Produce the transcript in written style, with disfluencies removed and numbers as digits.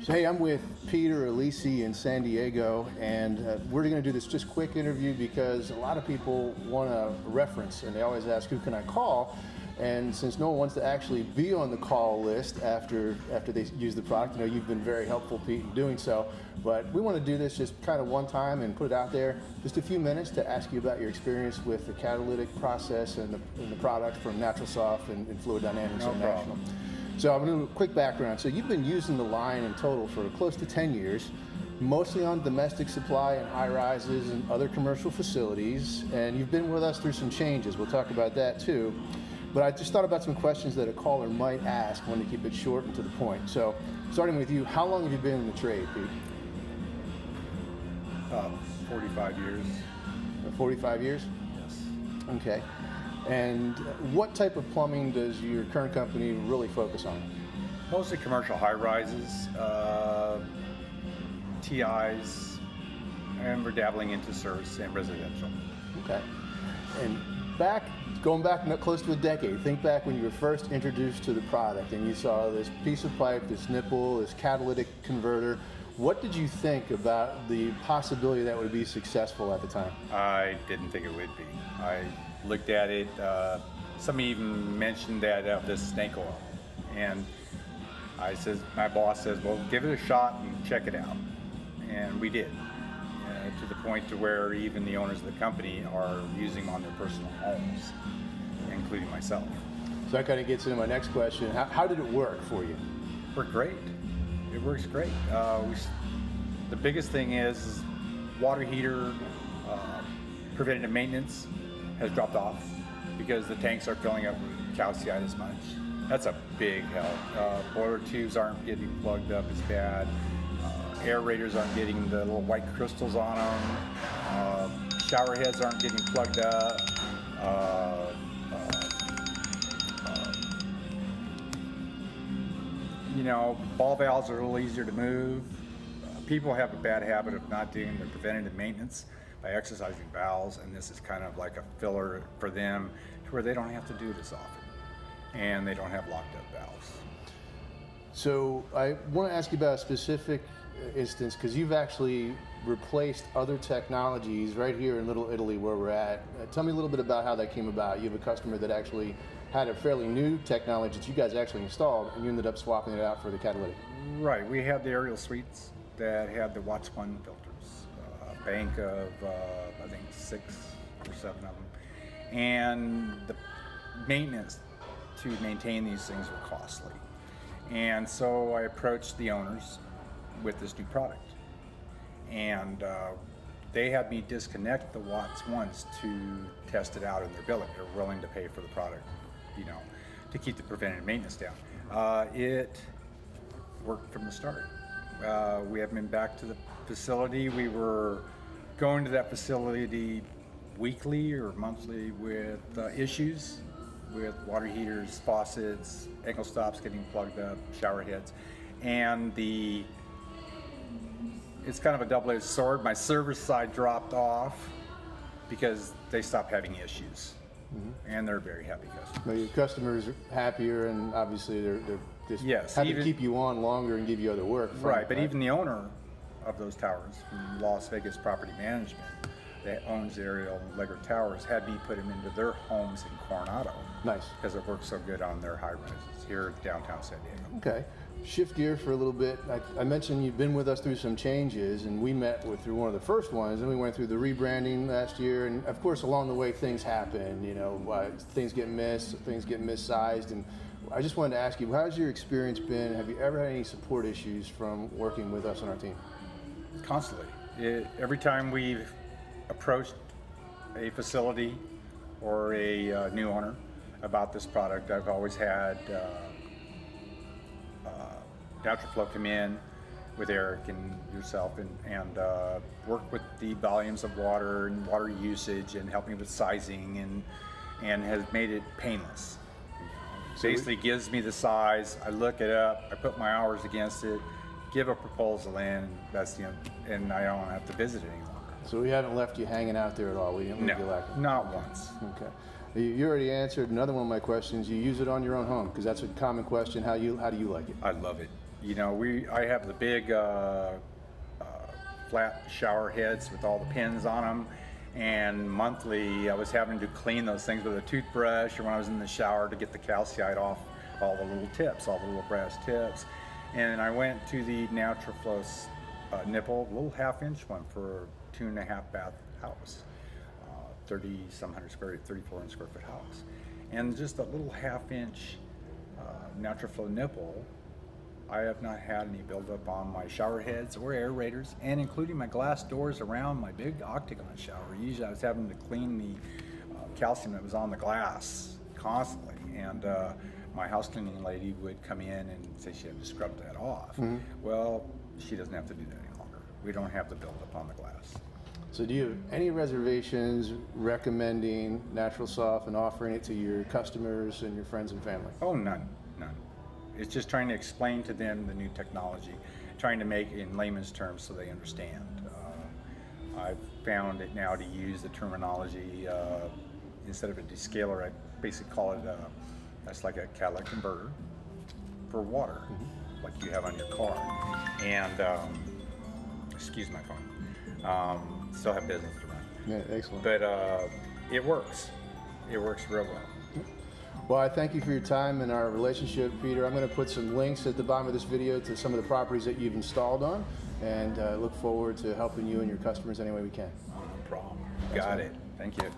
So hey, I'm with Peter Alesi in San Diego, and we're going to do this just quick interview because a lot of people want a reference, and they always ask, who can I call? And since no one wants to actually be on the call list after they use the product, you know, you've been very helpful, Pete, in doing so. But we want to do this just kind of one time and put it out there, just a few minutes to ask you about your experience with the catalytic process and the product from NaturalSof and Fluid Dynamics International. So I'm going to do a quick background. So you've been using the line in total for close to 10 years, mostly on domestic supply and high rises and other commercial facilities. And you've been with us through some changes. We'll talk about that too. But I just thought about some questions that a caller might ask. I want to keep it short and to the point. So starting with you, how long have you been in the trade, Pete? 45 years. 45 years? Yes. Okay. And what type of plumbing does your current company really focus on? Mostly commercial high-rises, TIs, and we're dabbling into service and residential. Okay. And going back close to a decade, think back when you were first introduced to the product and you saw this piece of pipe, this nipple, this catalytic converter. What did you think about the possibility that would be successful at the time? I didn't think it would be. I looked at it, somebody even mentioned that of this snake oil. And my boss says, well, give it a shot and check it out. And we did, to the point to where even the owners of the company are using them on their personal homes, including myself. So that kind of gets into my next question. How did it work for you? It worked great. It works great. The biggest thing is water heater preventative maintenance has dropped off because the tanks are filling up with calcite as much. That's a big help. Boiler tubes aren't getting plugged up as bad. Aerators aren't getting the little white crystals on them. Shower heads aren't getting plugged up. Ball valves are a little easier to move. People have a bad habit of not doing their preventative maintenance by exercising valves, and this is kind of like a filler for them to where they don't have to do it as often, and they don't have locked up valves. So I want to ask you about a specific instance, because you've actually replaced other technologies right here in Little Italy where we're at. Tell me a little bit about how that came about. You have a customer that actually had a fairly new technology that you guys actually installed, and you ended up swapping it out for the catalytic. Right, we had the Ariel suites that had the Watts 1 filters, a bank of I think 6 or 7 of them, and the maintenance to maintain these things were costly. And so I approached the owners with this new product, and they had me disconnect the Watts 1s to test it out in their billet. They're willing to pay for the product, to keep the preventative maintenance down. It worked from the start. We haven't been back to the facility. We were going to that facility weekly or monthly with issues with water heaters, faucets, ankle stops getting plugged up, shower heads, and it's kind of a double-edged sword. My service side dropped off because they stopped having issues, and they're very happy customers. Well, your customers are happier, and obviously they're just happy to keep you on longer and give you other work. But even the owner of those towers from Las Vegas Property Management that owns the Ariel and Allegro towers had me put them into their homes in Coronado. Nice. Because it works so good on their high rises here in downtown San Diego. Okay. Shift gear for a little bit. I mentioned you've been with us through some changes, and we met through one of the first ones, and we went through the rebranding last year, and of course along the way things happen, things get missed, things get missized, and I just wanted to ask you, how's your experience been? Have you ever had any support issues from working with us on our team? Constantly. Every time we've approached a facility or a new owner about this product, I've always had NaturalFlow come in with Eric and yourself and work with the volumes of water and water usage and help me with sizing and has made it painless. Basically gives me the size, I look it up, I put my hours against it, give a proposal in, and I don't have to visit it any longer. So we haven't left you hanging out there at all? We didn't leave you lacking? Not once. Okay. You already answered another one of my questions. You use it on your own home, because that's a common question. How do you like it? I love it. You know, I have the big flat shower heads with all the pins on them, and monthly I was having to clean those things with a toothbrush, or when I was in the shower to get the calcite off all the little tips, all the little brass tips. And I went to the NaturalSof nipple, little 1/2-inch one for 2.5 bath house, 30-some hundred square, 34 square foot house, and just a little 1/2-inch NaturalSof nipple. I have not had any buildup on my shower heads or aerators, and including my glass doors around my big octagon shower. Usually I was having to clean the calcium that was on the glass constantly, and my house cleaning lady would come in and say she had to scrub that off. Well, she doesn't have to do that any longer. We don't have the buildup on the glass. So do you have any reservations recommending NaturalSof and offering it to your customers and your friends and family? Oh, none. It's just trying to explain to them the new technology, trying to make it in layman's terms so they understand. I've found it now to use the terminology, instead of a descaler, I basically call it that's like a catalytic converter for water, like you have on your car. And excuse my phone. Still have business to run. Yeah, excellent. But it works. It works real well. Well, I thank you for your time and our relationship, Peter. I'm going to put some links at the bottom of this video to some of the properties that you've installed on, and look forward to helping you and your customers any way we can. No problem. Got it. Thank you.